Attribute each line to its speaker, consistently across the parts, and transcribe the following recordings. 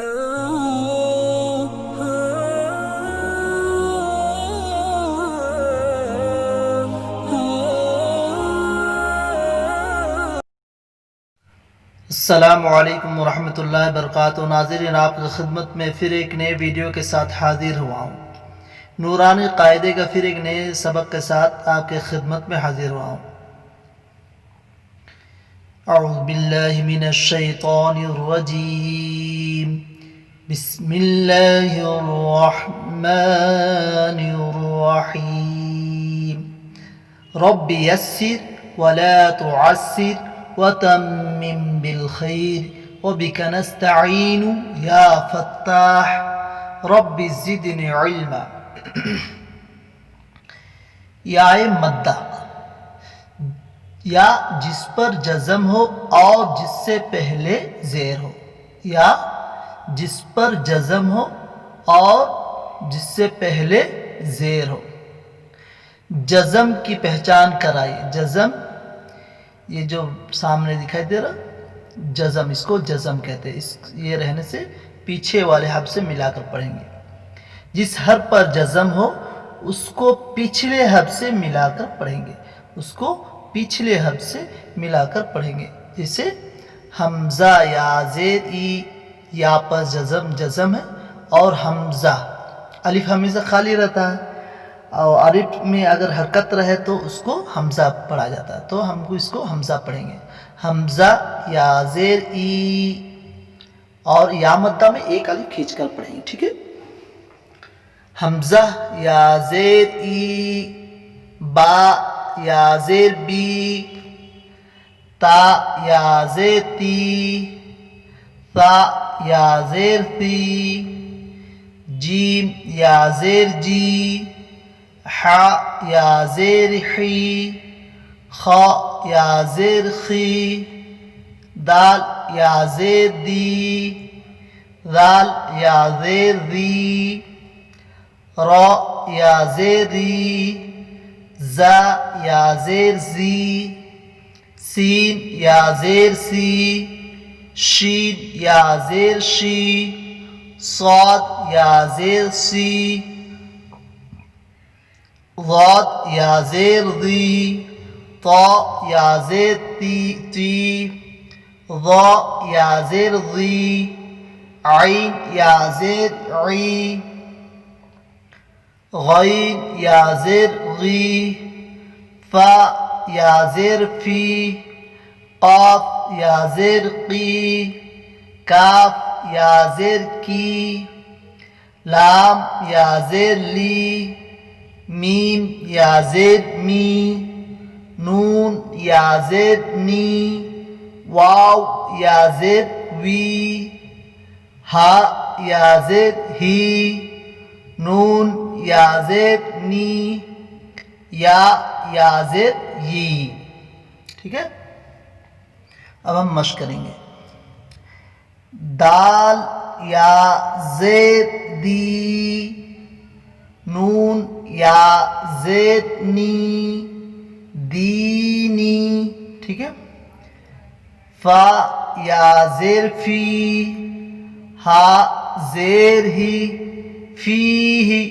Speaker 1: अस्सलामुअलैकुम वरहमतुल्लाहि वबरकातुहू। नाज़रीन, आपकी खिदमत में फिर एक नए वीडियो के साथ हाजिर हुआ हूँ। नूरानी कायदे का फिर एक नए सबक के साथ आपके खिदमत में हाजिर हुआ हूँ। अऊज़ु बिल्लाहि मिनश शैतानिर रजीम। बिस्मिल्लाहिर रहमानिर रहीम। रब्बि यस्सिर वला तुअस्सिर वतम्मिम बिल खैर वबिका नस्तईनु या फत्ताह रब्बि ज़िदनी इल्मा। याए मद्दा, या जिस पर जज़म हो और जिससे पहले ज़ेर हो, या जिस पर जज़म हो और जिससे पहले ज़ेर हो। जज़म की पहचान कराइए। जज़म, ये जो सामने दिखाई दे रहा जज़म, इसको जज़म कहते हैं। इस ये रहने से पीछे वाले हर्फ से मिलाकर पढ़ेंगे। जिस हर्फ पर जज़म हो उसको पिछले हर्फ से मिलाकर पढ़ेंगे, उसको पिछले हर्फ से मिलाकर पढ़ेंगे। जैसे हमज़ा या ज़ेर ई, या पर जज़म है और हमज़ा, अलिफ हमेशा खाली रहता है और अलिफ में अगर हरकत रहे तो उसको हमज़ा पढ़ा जाता है, तो हमको इसको हमज़ा पढ़ेंगे। हमज़ा या ज़ेर ई, और या मद्दा में एक अलिफ खींच कर पढ़ेंगे, ठीक है। हमज़ा या ज़ेर ई, बा या ज़ेर बी, ता या ज़ेर ती, सा या ज़ेर सी, जीम या ज़ेर जी, हा या ज़ेर ही, खा या ज़ेर खी, दाल या ज़ेर दी, दाल या ज़ेर दी, रा या ज़ेर री, ज़ा या ज़ेर ज़ी, सीन या ज़ेर सी, शीन या ज़ेर शी, साद या ज़ेर सी, ज़ाद या ज़ेर ज़ी, ता या ज़ेर ती, ज़ा या ज़ेर ज़ी, आइन या ज़ेर ई, गैन या ज़ेर गी, फा या ज़ेर फी, काफ या ज़ेर की, काफ या ज़ेर की, लाम या ज़ेर ली, मीम या ज़ेर मी, नून या ज़ेर नी, वाव या ज़ेर वी, हा या ज़ेर ही, नून या ज़ेर नी, या ज़ेर यी, ठीक है। अब हम मश्क करेंगे। दाल या ज़ेर दी, नून या ज़ेर नी, दीनी, ठीक है। फा या ज़ेर फी, हा ज़ेर ही, फी ही,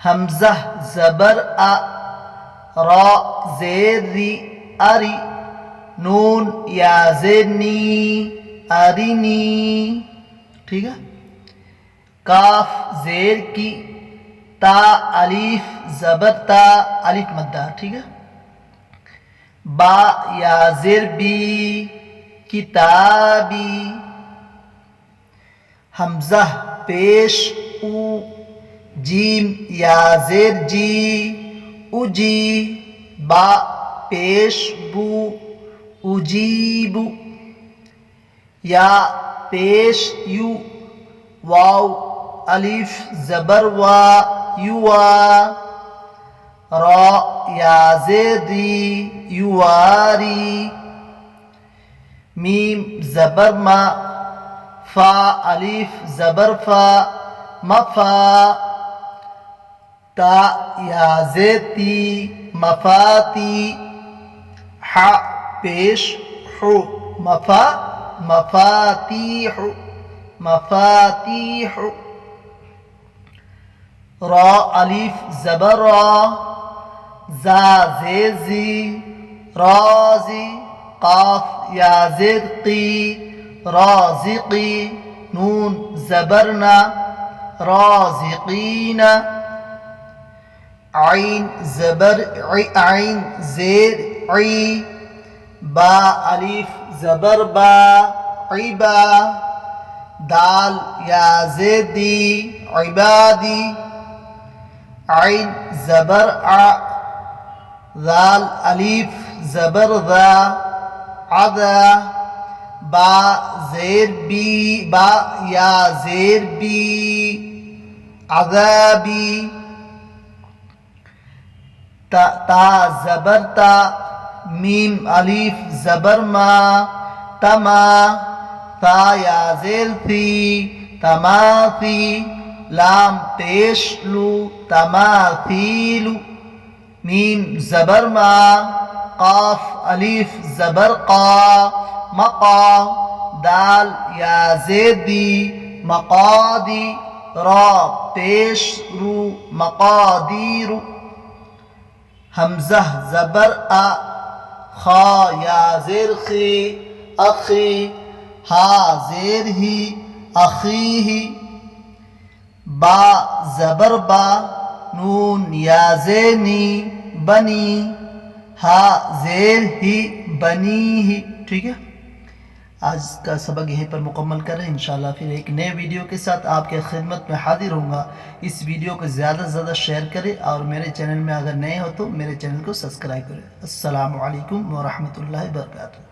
Speaker 1: हमज़ा ज़बर आ, रा ज़ेर री, अरी, नून या ज़ेर नी, अरिनी, ठीक है। काफ ज़ेर की, ता अलिफ ज़बर ता, अलिफ मद्दा, ठीक है। बा या ज़ेर बी, किताबी, हमज़ा पेश उ, जीम या ज़ेर जी, उजी, बा पेश बू, उजीबु, या पेश यू, वाव अलिफ ज़बर वा, युवा, रा या ज़ेर री, युवारी, मीम ज़बर मा, फा अलिफ ज़बर फा, मफा, ता या ज़ेर ती, मफाती, हा पेश हु, मफा मफातीहु, मफातीह। रा अलिफ ज़बर रा, जा ज़ेर ज़ी, राज़ी, काफ या ज़ेर की, राज़िकी, नून ज़बरना, राज़िकीना। आइन ज़बर आइन ज़ेर ई, बा अलिफ ज़बर बा, इबा, दाल या ज़ेदी, इबादी। आइन ज़बर आ, दाल अलिफ ज़बर दा, अदा, बा ज़ेर बी, बा या ज़ेर बी, अदाबी। ता ज़बर ता, मीम अलिफ ज़बर मा, तमा, ता या ज़ेर थी, तमाथी। लाम पेश लू, तमाथीलु। मीम ज़बर मा, काफ अलिफ ज़बर का, मका, दाल या ज़ेदी, मकादी। रा पेश रू, मकादीरु। हमज़ा ज़बर आ, खा या ज़ेर खी, अखी, हा ज़ेर ही, अखी ही। बा ज़बर बा, नून या ज़ेनी, बनी, हा ज़ेर ही, बनी ही। ठीक है, आज का सबक यहीं पर मुकम्मल करें। इंशाल्लाह फिर एक नए वीडियो के साथ आपके खिदमत में हाजिर होऊंगा। इस वीडियो को ज़्यादा से ज़्यादा शेयर करें और मेरे चैनल में अगर नए हो तो मेरे चैनल को सब्सक्राइब करें। अस्सलामु अलैकुम व रहमतुल्लाहि व बरकातुहू।